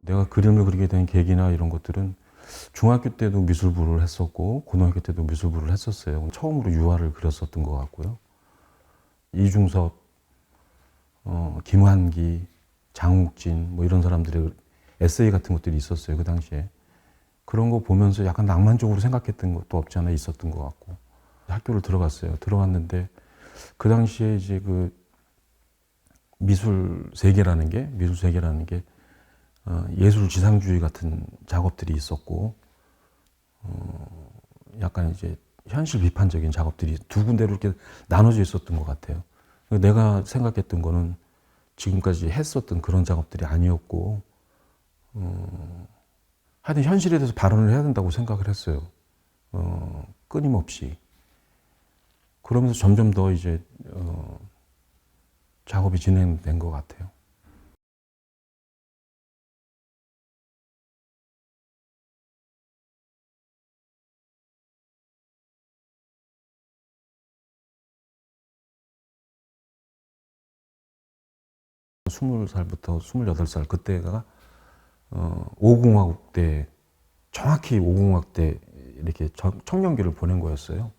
내가 그림을 그리게 된 계기나 이런 것들은 중학교 때도 미술부를 했었고 고등학교 때도 미술부를 했었어요. 처음으로 유화를 그렸었던 것 같고요. 이중섭, 김환기, 장욱진 뭐 이런 사람들의 에세이 같은 것들이 있었어요. 그 당시에. 그런 거 보면서 약간 낭만적으로 생각했던 것도 없지 않아 있었던 것 같고. 학교를 들어갔어요. 들어갔는데 그 당시에 이제 그 미술 세계라는 게 예술 지상주의 같은 작업들이 있었고, 약간 이제 현실 비판적인 작업들이 두 군데로 이렇게 나눠져 있었던 것 같아요. 내가 생각했던 거는 지금까지 했었던 그런 작업들이 아니었고, 하여튼 현실에 대해서 발언을 해야 된다고 생각을 했어요. 끊임없이. 그러면서 점점 더 이제, 작업이 진행된 것 같아요. 20살부터 28살 그때가 5공화국 때 정확히 5공화국 때 이렇게 청년기를 보낸 거였어요.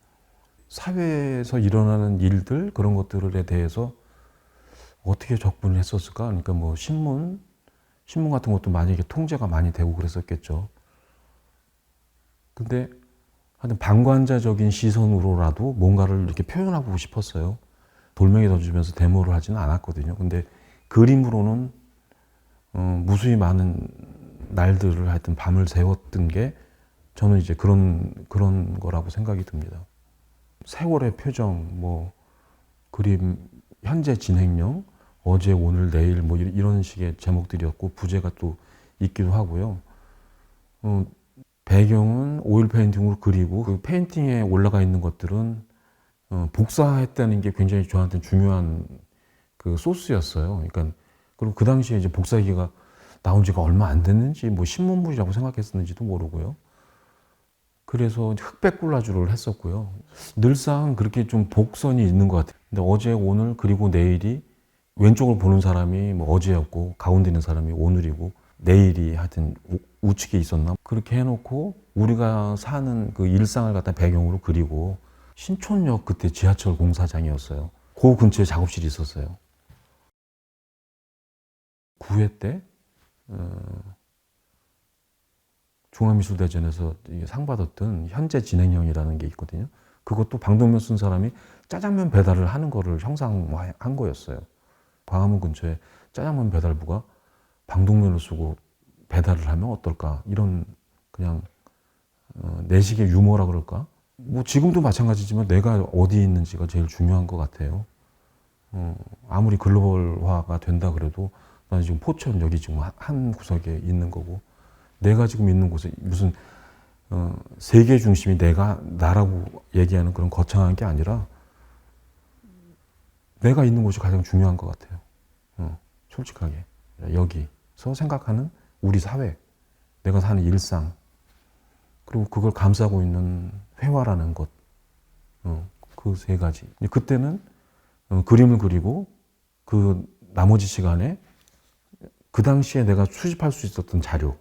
사회에서 일어나는 일들 그런 것들에 대해서 어떻게 접근을 했었을까? 그러니까 뭐 신문 같은 것도 많이 이렇게 통제가 많이 되고 그랬었겠죠. 근데 하여튼 방관자적인 시선으로라도 뭔가를 이렇게 표현하고 싶었어요. 돌멩이 던지면서 데모를 하지는 않았거든요. 근데 그림으로는 무수히 많은 날들을 하여튼 밤을 새웠던 게 저는 이제 그런 거라고 생각이 듭니다. 세월의 표정, 뭐 그림 현재 진행형, 어제 오늘 내일 뭐 이런 식의 제목들이었고 부제가 또 있기도 하고요. 배경은 오일 페인팅으로 그리고 그 페인팅에 올라가 있는 것들은 복사했다는 게 굉장히 저한테 중요한 그 소스였어요. 그러니까 그리고 그 당시에 이제 복사기가 나온 지가 얼마 안 됐는지 뭐 신문물이라고 생각했었는지도 모르고요. 그래서 흑백 콜라주를 했었고요. 늘상 그렇게 좀 복선이 있는 것 같아요. 근데 어제, 오늘, 그리고 내일이 왼쪽을 보는 사람이 뭐 어제였고, 가운데 있는 사람이 오늘이고, 내일이 하여튼 우측에 있었나? 그렇게 해놓고, 우리가 사는 그 일상을 갖다 배경으로 그리고, 신촌역 그때 지하철 공사장이었어요. 그 근처에 작업실이 있었어요. 9회 때, 중앙미술대전에서 상 받았던 현재 진행형이라는 게 있거든요. 그것도 방독면 쓴 사람이 짜장면 배달을 하는 거를 형상화한 거였어요. 광화문 근처에 짜장면 배달부가 방독면을 쓰고 배달을 하면 어떨까? 이런 그냥 내식의 유머라 그럴까? 뭐 지금도 마찬가지지만 내가 어디에 있는지가 제일 중요한 것 같아요. 아무리 글로벌화가 된다 그래도 나는 지금 포천 여기 지금 한 구석에 있는 거고 내가 지금 있는 곳에 무슨 세계 중심이 나라고 얘기하는 그런 거창한 게 아니라 내가 있는 곳이 가장 중요한 것 같아요. 솔직하게. 여기서 생각하는 우리 사회, 내가 사는 일상, 그리고 그걸 감싸고 있는 회화라는 것, 그 세 가지. 그때는 그림을 그리고 그 나머지 시간에 그 당시에 내가 수집할 수 있었던 자료,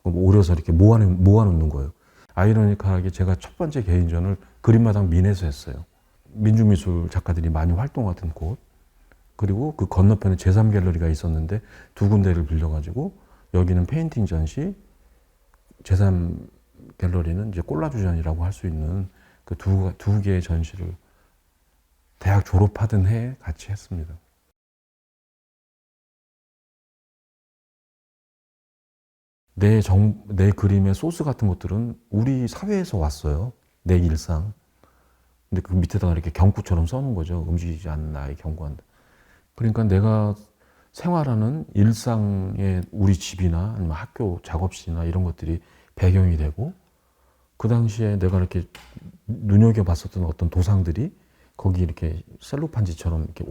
오려서 이렇게 모아놓는 거예요. 아이러니컬하게 제가 첫 번째 개인전을 그림마당 민에서 했어요. 민중미술 작가들이 많이 활동하던 곳. 그리고 그 건너편에 제3갤러리가 있었는데 두 군데를 빌려가지고 여기는 페인팅 전시, 제3갤러리는 이제 콜라주전이라고 할 수 있는 그 두 개의 전시를 대학 졸업하던 해에 같이 했습니다. 내 그림의 소스 같은 것들은 우리 사회에서 왔어요. 내 일상. 근데 그 밑에다가 이렇게 경구처럼 써놓은 거죠. 움직이지 않는 나의 경구한다. 그러니까 내가 생활하는 일상의 우리 집이나 아니면 학교 작업실이나 이런 것들이 배경이 되고 그 당시에 내가 이렇게 눈여겨봤었던 어떤 도상들이 거기 이렇게 셀로판지처럼 이렇게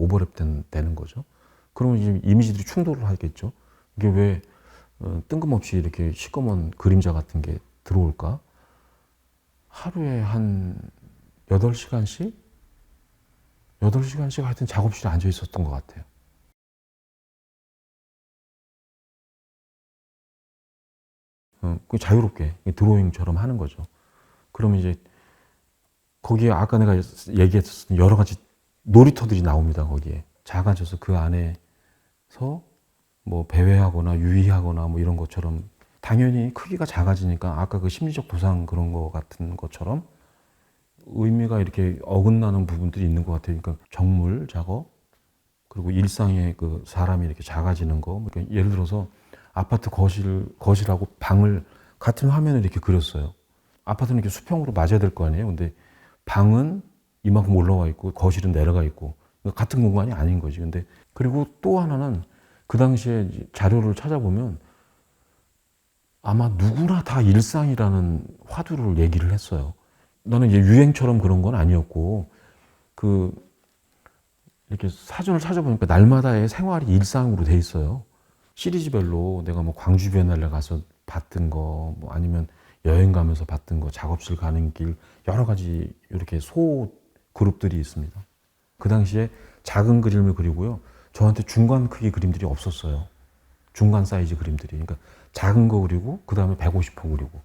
되는 거죠. 그러면 이제 이미지들이 충돌을 하겠죠. 이게 왜 뜬금없이 이렇게 시꺼먼 그림자 같은 게 들어올까? 하루에 한 8시간씩? 8시간씩 하여튼 작업실에 앉아 있었던 것 같아요. 그 자유롭게 드로잉처럼 하는 거죠. 그러면 이제 거기에 아까 내가 얘기했었던 여러 가지 놀이터들이 나옵니다. 거기에 작아져서 그 안에서 뭐 배회하거나 유의하거나 뭐 이런 것처럼 당연히 크기가 작아지니까 아까 그 심리적 보상 그런 거 같은 것처럼 의미가 이렇게 어긋나는 부분들이 있는 것 같아요. 그러니까 정물 작업 그리고 일상의 그 사람이 이렇게 작아지는 거. 그러니까 예를 들어서 아파트 거실하고 방을 같은 화면을 이렇게 그렸어요. 아파트는 이렇게 수평으로 맞아야 될 거 아니에요. 근데 방은 이만큼 올라와 있고 거실은 내려가 있고 그러니까 같은 공간이 아닌 거지. 근데 그리고 또 하나는 그 당시에 자료를 찾아보면 아마 누구나 다 일상이라는 화두를 얘기를 했어요. 나는 이제 유행처럼 그런 건 아니었고 그 이렇게 사전을 찾아보니까 날마다의 생활이 일상으로 돼 있어요. 시리즈별로 내가 뭐 광주 비엔날레 가서 봤던 거, 뭐 아니면 여행 가면서 봤던 거, 작업실 가는 길 여러 가지 이렇게 소 그룹들이 있습니다. 그 당시에 작은 그림을 그리고요. 저한테 중간 크기 그림들이 없었어요. 중간 사이즈 그림들이. 그러니까 작은 거 그리고 그 다음에 150호 그리고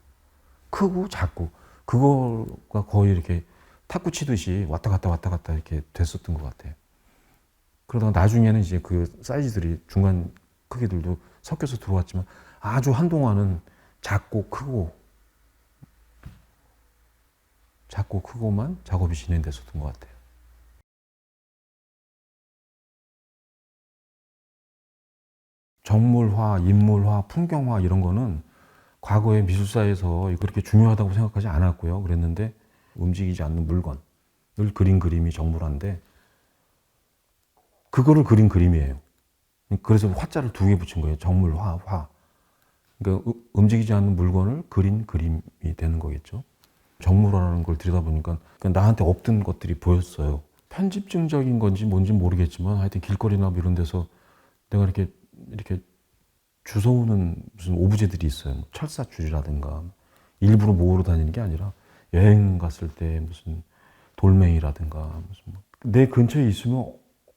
크고 작고 그거가 거의 이렇게 탁구 치듯이 왔다 갔다 이렇게 됐었던 것 같아요. 그러다가 나중에는 이제 그 사이즈들이 중간 크기들도 섞여서 들어왔지만 아주 한동안은 작고 크고만 작업이 진행됐었던 것 같아요. 정물화, 인물화, 풍경화 이런 거는 과거에 미술사에서 그렇게 중요하다고 생각하지 않았고요. 그랬는데 움직이지 않는 물건을 그린 그림이 정물화인데 그거를 그린 그림이에요. 그래서 화자를 두 개 붙인 거예요. 정물화, 화. 그러니까 움직이지 않는 물건을 그린 그림이 되는 거겠죠. 정물화라는 걸 들여다보니까 나한테 없던 것들이 보였어요. 편집증적인 건지 뭔지 모르겠지만 하여튼 길거리나 뭐 이런 데서 내가 이렇게 주워오는 무슨 오브제들이 있어요. 뭐 철사줄이라든가 일부러 모으러 다니는 게 아니라 여행 갔을 때 무슨 돌멩이라든가 무슨 내 근처에 있으면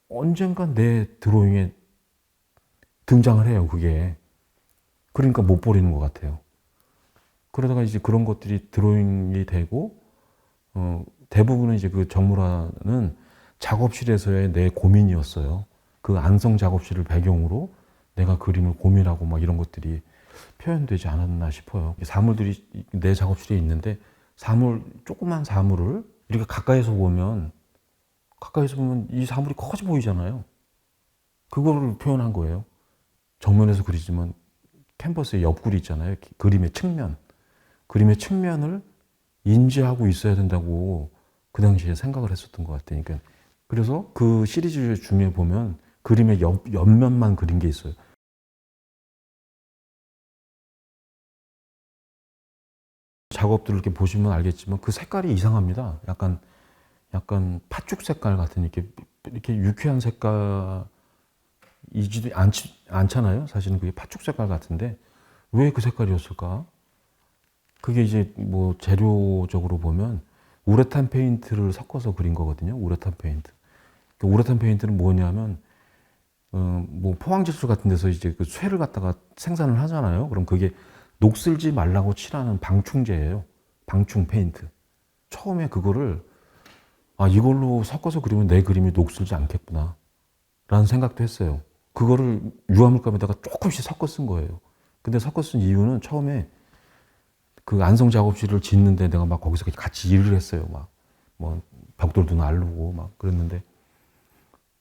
언젠가 내 드로잉에 등장을 해요. 그게 그러니까 못 버리는 것 같아요. 그러다가 이제 그런 것들이 드로잉이 되고 대부분은 이제 그 정물화는 작업실에서의 내 고민이었어요. 그 안성 작업실을 배경으로 내가 그림을 고민하고 막 이런 것들이 표현되지 않았나 싶어요. 사물들이 내 작업실에 있는데 조그만 사물을 이렇게 가까이서 보면 이 사물이 커져 보이잖아요. 그거를 표현한 거예요. 정면에서 그리지만 캔버스의 옆구리 있잖아요. 그림의 측면을 인지하고 있어야 된다고 그 당시에 생각을 했었던 것 같아요. 그러니까 그래서 그 시리즈 중에 보면 그림의 옆면만 그린 게 있어요. 작업들을 이렇게 보시면 알겠지만 그 색깔이 이상합니다. 약간 팥죽 색깔 같은 이렇게 유쾌한 색깔이지도 않잖아요. 사실은 그게 팥죽 색깔 같은데 왜 그 색깔이었을까? 그게 이제 뭐 재료적으로 보면 우레탄 페인트를 섞어서 그린 거거든요. 우레탄 페인트. 그 우레탄 페인트는 뭐냐면 뭐 포항제철 같은 데서 이제 그 쇠를 갖다가 생산을 하잖아요. 그럼 그게 녹슬지 말라고 칠하는 방충제예요. 방충 페인트. 처음에 그거를 이걸로 섞어서 그리면 내 그림이 녹슬지 않겠구나 라는 생각도 했어요. 그거를 유화물감에다가 조금씩 섞어 쓴 거예요. 근데 섞어 쓴 이유는 처음에 그 안성 작업실을 짓는데 내가 막 거기서 같이 일을 했어요. 막 뭐 벽돌도 나르고 막 그랬는데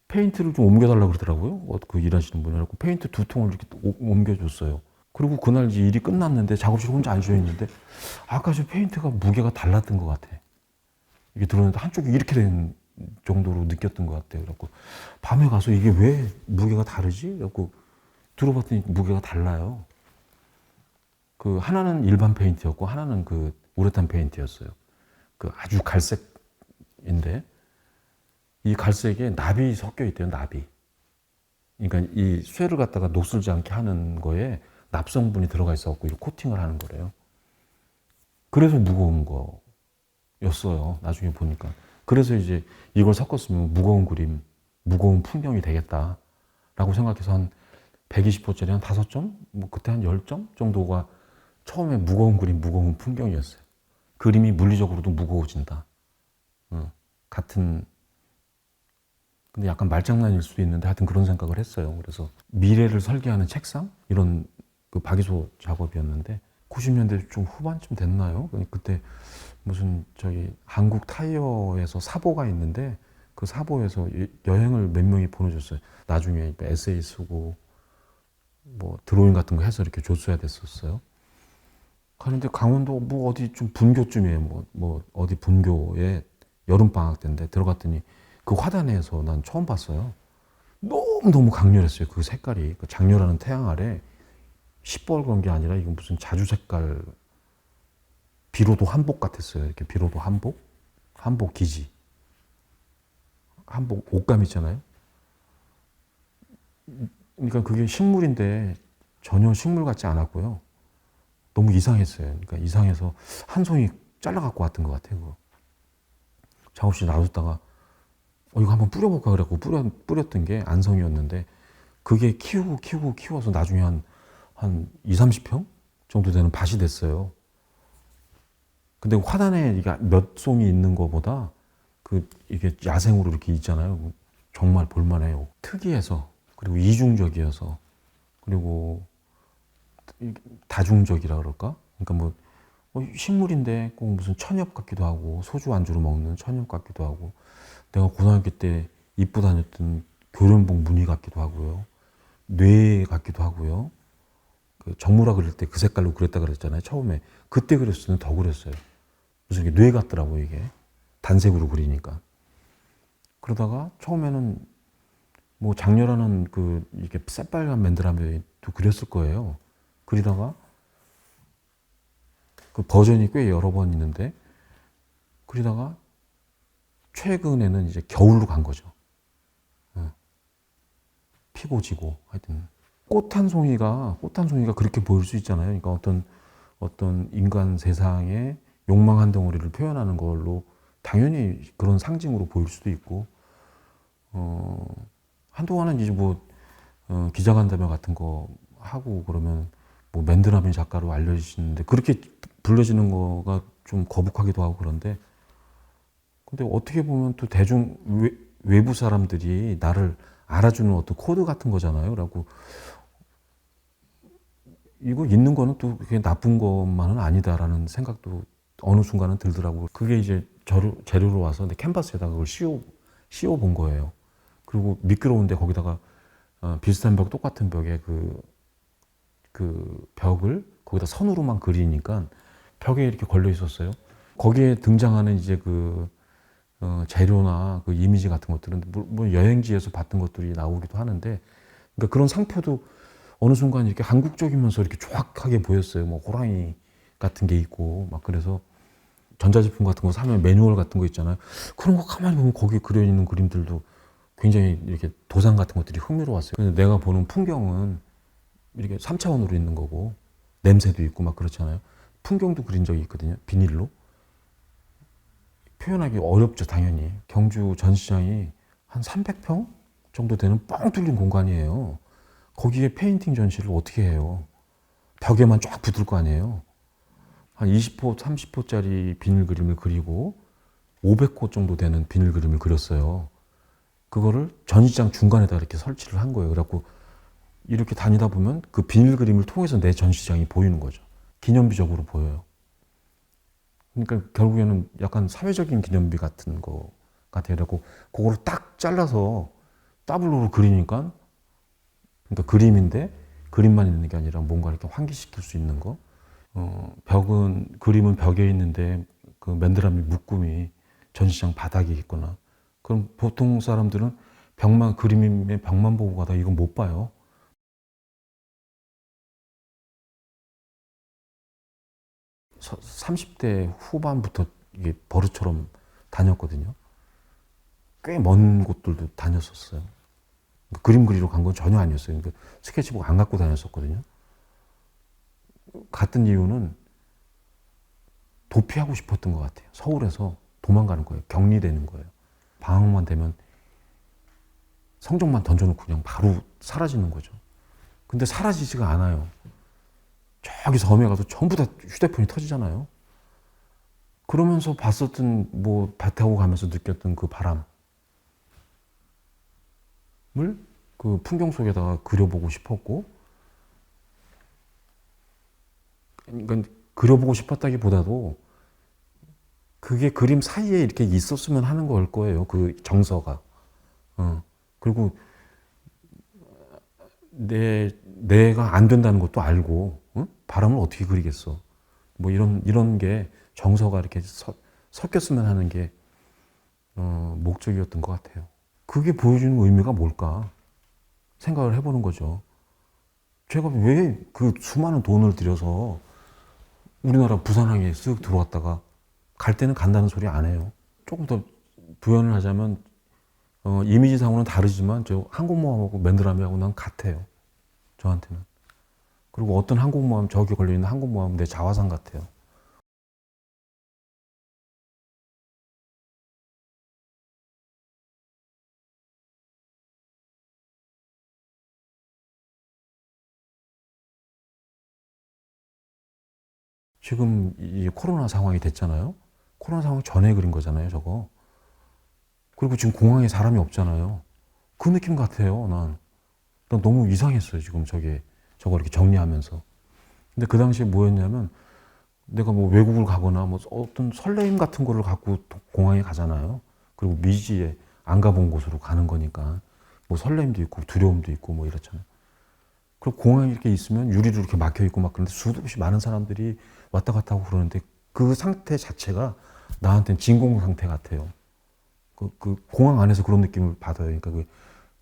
페인트를 좀 옮겨달라고 그러더라고요. 그 일하시는 분이. 그래서 페인트 2통을 이렇게 옮겨줬어요. 그리고 그날 이제 일이 끝났는데 작업실 혼자 앉아 있는데 아까 저 페인트가 무게가 달랐던 것 같아. 이게 들었는데 한쪽이 이렇게 된 정도로 느꼈던 것 같아요. 그래갖고 밤에 가서 이게 왜 무게가 다르지? 그래갖고 들어봤더니 무게가 달라요. 그 하나는 일반 페인트였고 하나는 그 우레탄 페인트였어요. 그 아주 갈색인데 이 갈색에 납이 섞여 있대요. 납이. 그러니까 이 쇠를 갖다가 녹슬지 않게 하는 거에 납 성분이 들어가 있어갖고 이렇게 코팅을 하는 거래요. 그래서 무거운 거였어요. 나중에 보니까. 그래서 이제 이걸 섞었으면 무거운 그림, 무거운 풍경이 되겠다라고 생각해서 한 120호짜리 한 5점? 뭐 그때 한 10점 정도가 처음에 무거운 그림, 무거운 풍경이었어요. 그림이 물리적으로도 무거워진다. 같은, 근데 약간 말장난일 수도 있는데 하여튼 그런 생각을 했어요. 그래서 미래를 설계하는 책상? 이런 그 박이소 작업이었는데 90년대 좀 후반쯤 됐나요? 그때 무슨 저기 한국 타이어에서 사보가 있는데 그 사보에서 여행을 몇 명이 보내줬어요. 나중에 에세이 쓰고 뭐 드로잉 같은 거 해서 이렇게 줬어야 됐었어요. 그런데 강원도 뭐 어디 좀 분교쯤에 뭐 어디 분교에 여름방학 때인데 들어갔더니 그 화단에서 난 처음 봤어요. 너무너무 강렬했어요. 그 색깔이. 그 장렬하는 태양 아래 시뻘건 게 아니라 이건 무슨 자주 색깔 비로도 한복 같았어요. 이렇게 비로도 한복? 한복 기지. 한복 옷감 있잖아요. 그러니까 그게 식물인데 전혀 식물 같지 않았고요. 너무 이상했어요. 그러니까 이상해서 한 송이 잘라갖고 왔던 것 같아요. 그거. 작업실 놔뒀다가 이거 한번 뿌려볼까 그래갖고 뿌렸던 게 안성이었는데 그게 키워서 나중에 한 2, 30평 정도 되는 밭이 됐어요. 근데 화단에 이게 몇 송이 있는 것보다 이게 야생으로 이렇게 있잖아요. 정말 볼만해요. 특이해서, 그리고 이중적이어서, 그리고 다중적이라 그럴까? 그러니까 식물인데 꼭 무슨 천엽 같기도 하고, 소주 안주로 먹는 천엽 같기도 하고, 내가 고등학교 때 입고 다녔던 교련복 무늬 같기도 하고요. 뇌 같기도 하고요. 그 정물화 그릴 때 그 색깔로 그렸다 그랬잖아요. 처음에. 그때 그렸을 때는 더 그렸어요. 무슨 이게 뇌 같더라고요, 이게. 단색으로 그리니까. 그러다가 처음에는 뭐 장렬하는 이게 새빨간 맨드라미도 그렸을 거예요. 그리다가 그 버전이 꽤 여러 번 있는데 그러다가 최근에는 이제 겨울로 간 거죠. 피고 지고 하여튼 꽃 한 송이가 그렇게 보일 수 있잖아요. 그러니까 어떤 인간 세상의 욕망 한 덩어리를 표현하는 걸로 당연히 그런 상징으로 보일 수도 있고 한동안은 이제 기자간담회 같은 거 하고 그러면 맨드라미 작가로 알려지시는데 그렇게 불려지는 거가 좀 거북하기도 하고 그런데 근데 어떻게 보면 또 외부 사람들이 나를 알아주는 어떤 코드 같은 거잖아요. 그래갖고 이거 있는 거는 또 그게 나쁜 것만은 아니다라는 생각도 어느 순간은 들더라고요. 그게 이제 재료로 와서 근데 캔버스에다가 그걸 씌워 본 거예요. 그리고 미끄러운데 거기다가 비슷한 벽, 똑같은 벽에 그 벽을 거기다 선으로만 그리니까 벽에 이렇게 걸려 있었어요. 거기에 등장하는 이제 재료나 그 이미지 같은 것들은 뭐 여행지에서 봤던 것들이 나오기도 하는데 그러니까 그런 상표도 어느 순간 이렇게 한국적이면서 이렇게 조악하게 보였어요. 뭐 호랑이 같은 게 있고 막 그래서 전자제품 같은 거 사면 매뉴얼 같은 거 있잖아요. 그런 거 가만히 보면 거기 그려 있는 그림들도 굉장히 이렇게 도상 같은 것들이 흥미로웠어요. 근데 내가 보는 풍경은 이렇게 3차원으로 있는 거고 냄새도 있고 막 그렇잖아요. 풍경도 그린 적이 있거든요. 비닐로. 표현하기 어렵죠, 당연히. 경주 전시장이 한 300평 정도 되는 뻥 뚫린 공간이에요. 거기에 페인팅 전시를 어떻게 해요? 벽에만 쫙 붙을 거 아니에요. 한 20호, 30호짜리 비닐 그림을 그리고 500호 정도 되는 비닐 그림을 그렸어요. 그거를 전시장 중간에다 이렇게 설치를 한 거예요. 그래갖고 이렇게 다니다 보면 그 비닐 그림을 통해서 내 전시장이 보이는 거죠. 기념비적으로 보여요. 그러니까 결국에는 약간 사회적인 기념비 같은 거 같아요. 그래갖고 그거를 딱 잘라서 따블로로 그리니까 그러니까 그림인데 그림만 있는 게 아니라 뭔가 이렇게 환기시킬 수 있는 거. 그림은 벽에 있는데 그 맨드라미 묶음이 전시장 바닥에 있거나 그럼 보통 사람들은 그림의 벽만 보고 가다 이건 못 봐요. 30대 후반부터 이게 버릇처럼 다녔거든요. 꽤 먼 곳들도 다녔었어요. 그림 그리러 간 건 전혀 아니었어요. 그러니까 스케치북 안 갖고 다녔었거든요. 갔던 이유는 도피하고 싶었던 것 같아요. 서울에서 도망가는 거예요. 격리되는 거예요. 방학만 되면 성적만 던져놓고 그냥 바로 사라지는 거죠. 근데 사라지지가 않아요. 저기 섬에 가서 전부 다 휴대폰이 터지잖아요. 그러면서 봤었던 뭐 배 타고 가면서 느꼈던 그 바람을 그 풍경 속에다가 그려보고 싶었고, 그러니까 그려보고 싶었다기보다도 그게 그림 사이에 이렇게 있었으면 하는 걸 거예요. 그 정서가. 그리고 내가 안 된다는 것도 알고, 바람을 어떻게 그리겠어. 뭐 이런 게 정서가 이렇게 섞였으면 하는 게, 목적이었던 것 같아요. 그게 보여주는 의미가 뭘까 생각을 해보는 거죠. 제가 왜 그 수많은 돈을 들여서 우리나라 부산항에 쓱 들어왔다가 갈 때는 간다는 소리 안 해요. 조금 더 부연을 하자면, 이미지상으로는 다르지만 저 항공모함하고 맨드라미하고 난 같아요. 저한테는. 그리고 어떤 항공모함, 저기 걸려있는 항공모함 내 자화상 같아요. 지금 이 코로나 상황이 됐잖아요. 코로나 상황 전에 그린 거잖아요, 저거. 그리고 지금 공항에 사람이 없잖아요. 그 느낌 같아요, 난 너무 이상했어요, 지금 저거 이렇게 정리하면서. 근데 그 당시에 뭐였냐면, 내가 뭐 외국을 가거나 뭐 어떤 설레임 같은 거를 갖고 공항에 가잖아요. 그리고 미지에 안 가본 곳으로 가는 거니까. 뭐 설렘도 있고 두려움도 있고 뭐 이렇잖아요. 그리고 공항에 이렇게 있으면 유리로 이렇게 막혀 있고 막 그런데 수도 없이 많은 사람들이 왔다 갔다 하고 그러는데 그 상태 자체가 나한테는 진공 상태 같아요. 그 공항 안에서 그런 느낌을 받아요. 그러니까 그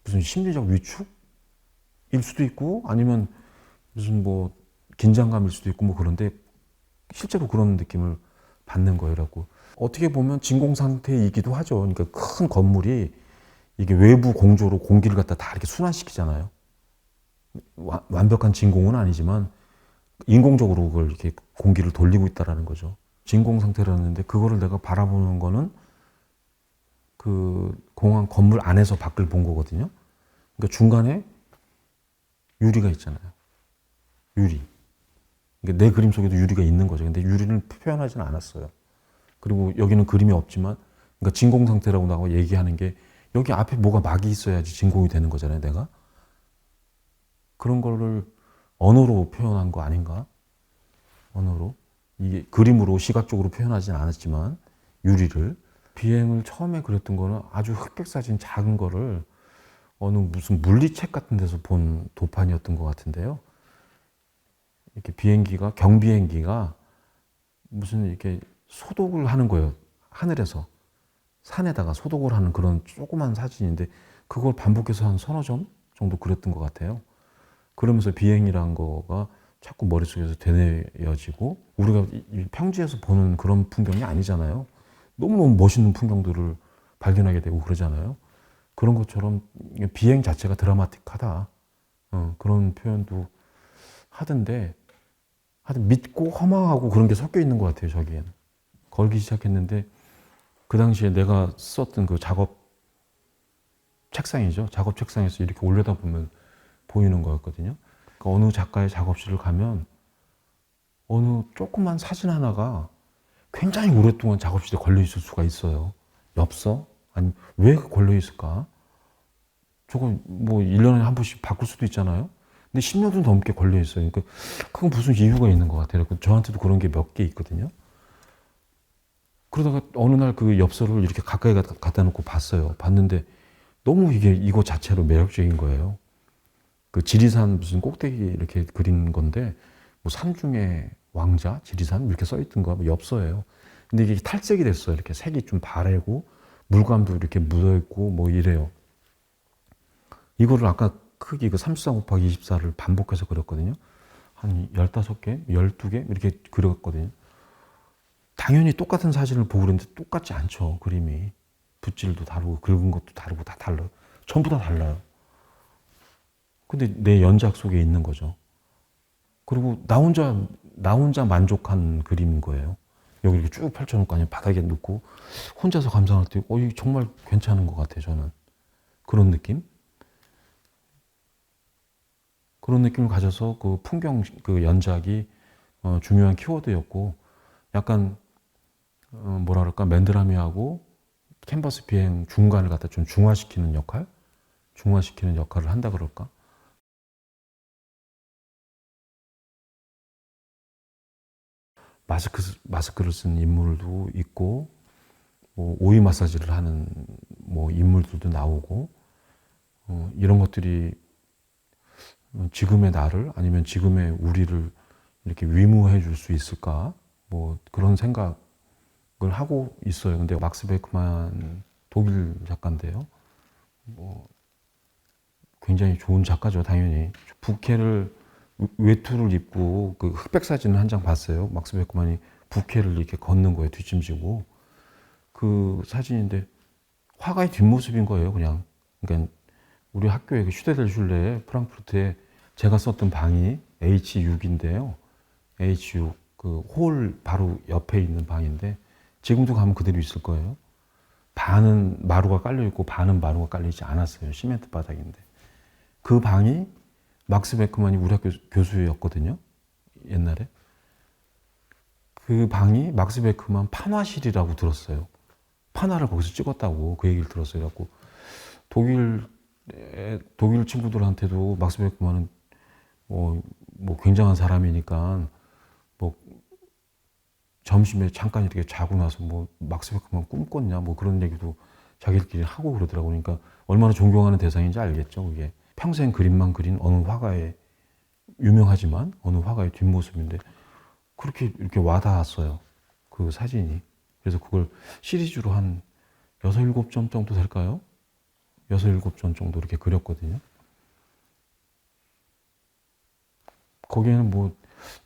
무슨 심리적 위축일 수도 있고 아니면 무슨 뭐 긴장감일 수도 있고 뭐 그런데 실제로 그런 느낌을 받는 거예요라고. 어떻게 보면 진공 상태이기도 하죠. 그러니까 큰 건물이 이게 외부 공조로 공기를 갖다 다 이렇게 순환시키잖아요. 완벽한 진공은 아니지만 인공적으로 그걸 이렇게 공기를 돌리고 있다라는 거죠. 진공 상태라는데 그거를 내가 바라보는 거는 그 공항 건물 안에서 밖을 본 거거든요. 그러니까 중간에 유리가 있잖아요. 유리. 그러니까 내 그림 속에도 유리가 있는 거죠. 근데 유리를 표현하지는 않았어요. 그리고 여기는 그림이 없지만, 그러니까 진공 상태라고 나하고 얘기하는 게 여기 앞에 뭐가 막이 있어야지 진공이 되는 거잖아요, 내가. 그런 거를 언어로 표현한 거 아닌가? 언어로. 이게 그림으로 시각적으로 표현하지는 않았지만 유리를. 비행을 처음에 그렸던 거는 아주 흑백 사진 작은 거를 어느 무슨 물리책 같은 데서 본 도판이었던 것 같은데요. 이렇게 경비행기가 무슨 이렇게 소독을 하는 거예요. 하늘에서. 산에다가 소독을 하는 그런 조그만 사진인데 그걸 반복해서 한 서너 점 정도 그렸던 것 같아요. 그러면서 비행이란 거가 자꾸 머릿속에서 되뇌여지고 우리가 평지에서 보는 그런 풍경이 아니잖아요. 너무너무 멋있는 풍경들을 발견하게 되고 그러잖아요. 그런 것처럼 비행 자체가 드라마틱하다. 그런 표현도 하던데 하여튼 믿고 허망하고 그런 게 섞여 있는 것 같아요. 저기에는. 걸기 시작했는데 그 당시에 내가 썼던 그 작업 책상이죠. 작업 책상에서 이렇게 올려다보면 보이는 거였거든요. 그러니까 어느 작가의 작업실을 가면 어느 조그만 사진 하나가 굉장히 오랫동안 작업실에 걸려 있을 수가 있어요. 엽서? 아니, 왜 걸려 있을까? 저거 뭐 1년에 한 번씩 바꿀 수도 있잖아요. 근데 10년도 넘게 걸려 있어요. 그러니까 그건 무슨 이유가 있는 것 같아요. 저한테도 그런 게 몇 개 있거든요. 그러다가 어느 날 그 엽서를 이렇게 가까이 갖다 놓고 봤어요. 봤는데 너무 이거 자체로 매력적인 거예요. 그 지리산 무슨 꼭대기 이렇게 그린 건데 뭐 산중의 왕자 지리산 이렇게 써 있던 거 엽서예요. 근데 이게 탈색이 됐어요. 이렇게 색이 좀 바래고 물감도 이렇게 묻어 있고 뭐 이래요. 이거를 아까 크기 그 34 곱하기 24를 반복해서 그렸거든요. 한 15개, 12개 이렇게 그렸거든요. 당연히 똑같은 사진을 보고 그랬는데 똑같지 않죠. 그림이. 붓질도 다르고 긁은 것도 다르고 다 달라요. 전부 다 달라요. 근데 내 연작 속에 있는 거죠. 그리고 나 혼자 만족한 그림인 거예요. 여기 이렇게 쭉 펼쳐놓고 아니면 바닥에 놓고 혼자서 감상할 때, 이거 정말 괜찮은 것 같아요, 저는. 그런 느낌? 그런 느낌을 가져서 그 풍경 그 연작이 중요한 키워드였고 약간 뭐라 그럴까 맨드라미하고 캔버스 비행 중간을 갖다 좀 중화시키는 역할을 한다 그럴까? 마스크를 쓴 인물도 있고 뭐 오이 마사지를 하는 뭐 인물들도 나오고 이런 것들이 지금의 나를 아니면 지금의 우리를 이렇게 위무해 줄 수 있을까? 뭐 그런 생각을 하고 있어요. 근데 막스 베크만 독일 작가인데요. 뭐 굉장히 좋은 작가죠, 당연히. 부케를 외투를 입고 그 흑백 사진을 한 장 봤어요. 막스 베크만이 부케를 이렇게 걷는 거예요, 뒷짐지고. 그 사진인데 화가의 뒷모습인 거예요, 그냥. 그러니까 우리 학교에 그 슈테델 슐레에 프랑크푸르트에 제가 썼던 방이 H6인데요. H6 그 홀 바로 옆에 있는 방인데 지금도 가면 그대로 있을 거예요. 반은 마루가 깔려 있고 반은 마루가 깔려 있지 않았어요. 시멘트 바닥인데. 그 방이 막스 베크만이 우리 학교 교수였거든요. 옛날에. 그 방이 막스 베크만 판화실이라고 들었어요. 판화를 거기서 찍었다고 그 얘기를 들었어요. 그래갖고 독일 친구들한테도 막스 베크만은 뭐 굉장한 사람이니까 뭐 점심에 잠깐 이렇게 자고 나서 뭐 막스 베크만 꿈꿨냐 뭐 그런 얘기도 자기들끼리 하고 그러더라고. 그러니까 얼마나 존경하는 대상인지 알겠죠. 그게 평생 그림만 그린 어느 화가의 유명하지만 어느 화가의 뒷모습인데 그렇게 이렇게 와닿았어요. 그 사진이. 그래서 그걸 시리즈로 한 6, 7점 정도 될까요? 6, 7점 정도 이렇게 그렸거든요. 거기에는 뭐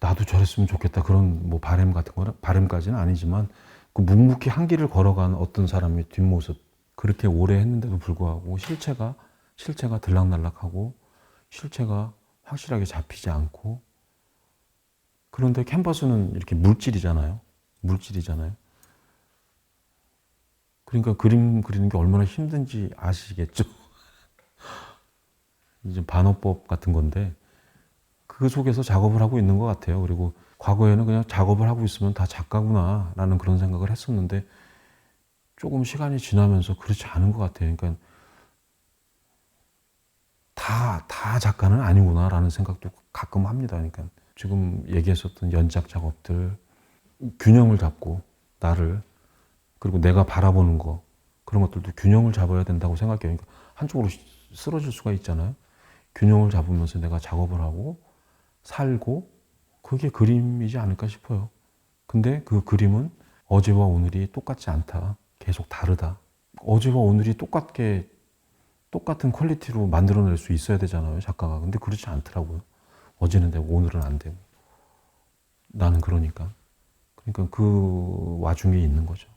나도 저랬으면 좋겠다 그런 뭐 바램 같은 거는 바램까지는 아니지만 그 묵묵히 한 길을 걸어간 어떤 사람의 뒷모습 그렇게 오래 했는데도 불구하고 실체가 들락날락하고 실체가 확실하게 잡히지 않고 그런데 캔버스는 이렇게 물질이잖아요. 그러니까 그림 그리는 게 얼마나 힘든지 아시겠죠? 이제 반어법 같은 건데 그 속에서 작업을 하고 있는 것 같아요. 그리고 과거에는 그냥 작업을 하고 있으면 다 작가구나 라는 그런 생각을 했었는데 조금 시간이 지나면서 그렇지 않은 것 같아요. 그러니까 다 작가는 아니구나 라는 생각도 가끔 합니다. 그러니까 지금 얘기했었던 연작 작업들 균형을 잡고 나를 그리고 내가 바라보는 거 그런 것들도 균형을 잡아야 된다고 생각해요. 그러니까 한쪽으로 쓰러질 수가 있잖아요. 균형을 잡으면서 내가 작업을 하고 살고 그게 그림이지 않을까 싶어요. 근데 그 그림은 어제와 오늘이 똑같지 않다. 계속 다르다. 어제와 오늘이 똑같은 퀄리티로 만들어낼 수 있어야 되잖아요, 작가가. 근데 그렇지 않더라고요. 어제는 되고 오늘은 안 되고. 나는 그러니까. 그러니까 그 와중에 있는 거죠.